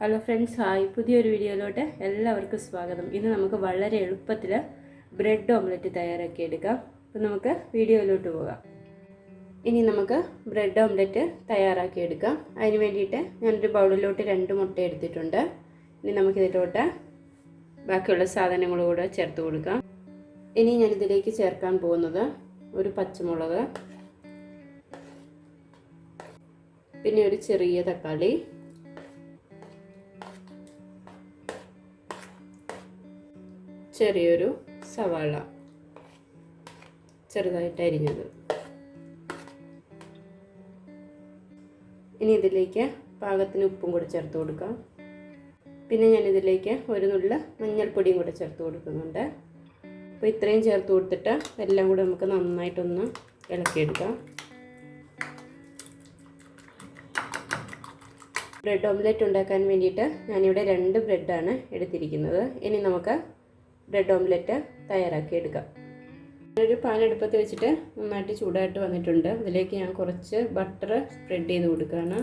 Hello friends, hi. പുതിയൊരു വീഡിയോയിലോട്ട് എല്ലാവർക്കും സ്വാഗതം. ഇന്ന് നമുക്ക് വളരെ എളുപ്പത്തിൽ ബ്രെഡ് ഓംലെറ്റ് തയ്യാറാക്കി എടുക്കാം. അപ്പോൾ നമുക്ക് വീഡിയോയിലോട്ട് പോകാം. ഇനി നമുക്ക് ബ്രെഡ് ഓംലെറ്റ് തയ്യാറാക്കി എടുക്കാം. അതിന് വേണ്ടിയിട്ട് ഞാനൊരു ബൗളിലോട്ട് 2 മുട്ട എടുത്തിട്ടുണ്ട്. ഇനി നമുക്കിതിലോട്ട് ബാക്കിയുള്ള സാധനങ്ങൾ കൂടെ ചേർത്ത് കൊടുക്കാം. ഇനി ഞാനിതിലേക്ക് ചേർക്കാൻ പോകുന്നത് ഒരു പച്ചമുളക്, പിന്നെ ഒരു ചെറിയ തക്കാളി, ചെറിയൊരു സവാള ചെറുതായിട്ട് അരിഞ്ഞത്. ഇനി ഇതിലേക്ക് പാകത്തിന് ഉപ്പും കൂടെ ചേർത്ത് കൊടുക്കാം. പിന്നെ ഞാനിതിലേക്ക് ഒരു നുള്ള മഞ്ഞൾപ്പൊടിയും കൂടെ ചേർത്ത് കൊടുക്കുന്നുണ്ട്. അപ്പോൾ ഇത്രയും ചേർത്ത് കൊടുത്തിട്ട് എല്ലാം കൂടെ നമുക്ക് നന്നായിട്ടൊന്ന് ഇളക്കിയെടുക്കാം. ബ്രെഡ് ഓംലെറ്റ് ഉണ്ടാക്കാൻ വേണ്ടിയിട്ട് ഞാനിവിടെ 2 ബ്രെഡാണ് എടുത്തിരിക്കുന്നത്. ഇനി നമുക്ക് ബ്രെഡ് ഓംലെറ്റ് തയ്യാറാക്കി എടുക്കാം. ഒരു പാൻ അടുപ്പത്ത് വെച്ചിട്ട് നന്നായിട്ട് ചൂടായിട്ട് വന്നിട്ടുണ്ട്. അതിലേക്ക് ഞാൻ കുറച്ച് ബട്ടർ സ്പ്രെഡ് ചെയ്ത് കൊടുക്കുകയാണ്.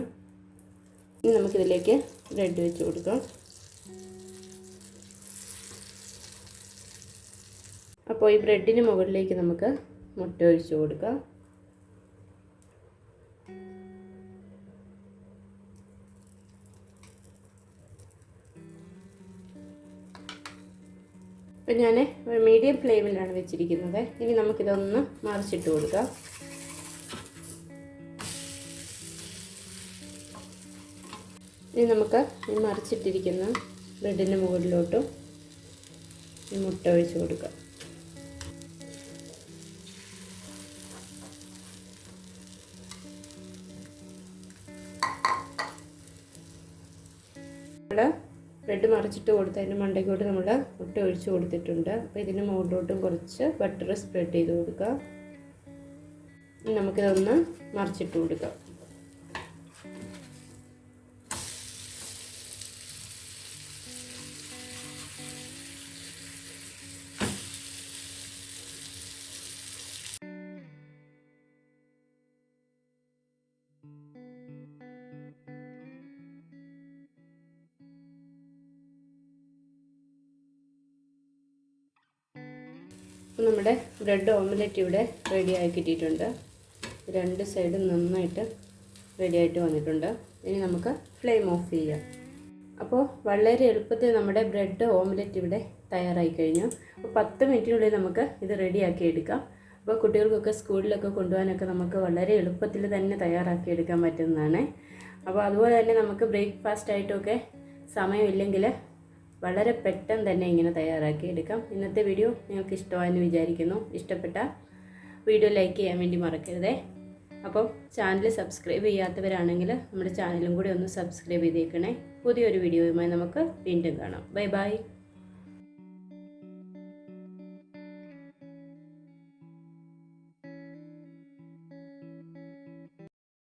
ഇനി നമുക്കിതിലേക്ക് ബ്രെഡ് വെച്ച് കൊടുക്കാം. അപ്പോൾ ഈ ബ്രെഡിന് മുകളിലേക്ക് നമുക്ക് മുട്ട ഒഴിച്ച് കൊടുക്കാം. അപ്പോൾ ഞാൻ മീഡിയം ഫ്ലെയിമിലാണ് വെച്ചിരിക്കുന്നത്. ഇനി നമുക്കിതൊന്ന് മറിച്ചിട്ട് കൊടുക്കാം. ഇനി നമുക്ക് ഈ മറിച്ചിട്ടിരിക്കുന്ന ബ്രെഡിൻ്റെ മുകളിലോട്ടും ഈ മുട്ട ഒഴിച്ച് കൊടുക്കാം. ബ്രെഡ് മറിച്ചിട്ട് കൊടുത്ത് അതിൻ്റെ മണ്ടയ്ക്കോട്ട് നമ്മൾ മുട്ട ഒഴിച്ച് കൊടുത്തിട്ടുണ്ട്. അപ്പോൾ ഇതിൻ്റെ മുകളിലോട്ടും കുറച്ച് ബട്ടർ സ്പ്രെഡ് ചെയ്ത് കൊടുക്കാം. നമുക്കിതൊന്ന് മറിച്ചിട്ട് കൊടുക്കാം. അപ്പോൾ നമ്മുടെ ബ്രെഡ് ഓംലെറ്റ് ഇവിടെ റെഡി ആക്കി കിട്ടിയിട്ടുണ്ട്. 2 സൈഡും നന്നായിട്ട് റെഡി ആയിട്ട് വന്നിട്ടുണ്ട്. ഇനി നമുക്ക് ഫ്ലെയിം ഓഫ് ചെയ്യാം. അപ്പോൾ വളരെ എളുപ്പത്തിൽ നമ്മുടെ ബ്രെഡ് ഓംലെറ്റ് ഇവിടെ തയ്യാറായി കഴിഞ്ഞു. അപ്പോൾ 10 മിനിറ്റിനുള്ളിൽ നമുക്ക് ഇത് റെഡിയാക്കി എടുക്കാം. അപ്പോൾ കുട്ടികൾക്കൊക്കെ സ്കൂളിലൊക്കെ കൊണ്ടുപോകാനൊക്കെ നമുക്ക് വളരെ എളുപ്പത്തിൽ തന്നെ തയ്യാറാക്കി എടുക്കാൻ പറ്റുന്നതാണ്. അപ്പോൾ അതുപോലെ തന്നെ നമുക്ക് ബ്രേക്ക്ഫാസ്റ്റ് ആയിട്ടൊക്കെ സമയമില്ലെങ്കിൽ വളരെ പെട്ടെന്ന് തന്നെ ഇങ്ങനെ തയ്യാറാക്കി എടുക്കാം. ഇന്നത്തെ വീഡിയോ നിങ്ങൾക്ക് ഇഷ്ടമായെന്ന് വിചാരിക്കുന്നു. ഇഷ്ടപ്പെട്ട വീഡിയോ ലൈക്ക് ചെയ്യാൻ വേണ്ടി മറക്കരുതേ. അപ്പം ചാനൽ സബ്സ്ക്രൈബ് ചെയ്യാത്തവരാണെങ്കിൽ നമ്മുടെ ചാനലും കൂടി ഒന്ന് സബ്സ്ക്രൈബ് ചെയ്തേക്കണേ. പുതിയൊരു വീഡിയോയുമായി നമുക്ക് വീണ്ടും കാണാം. Bye bye.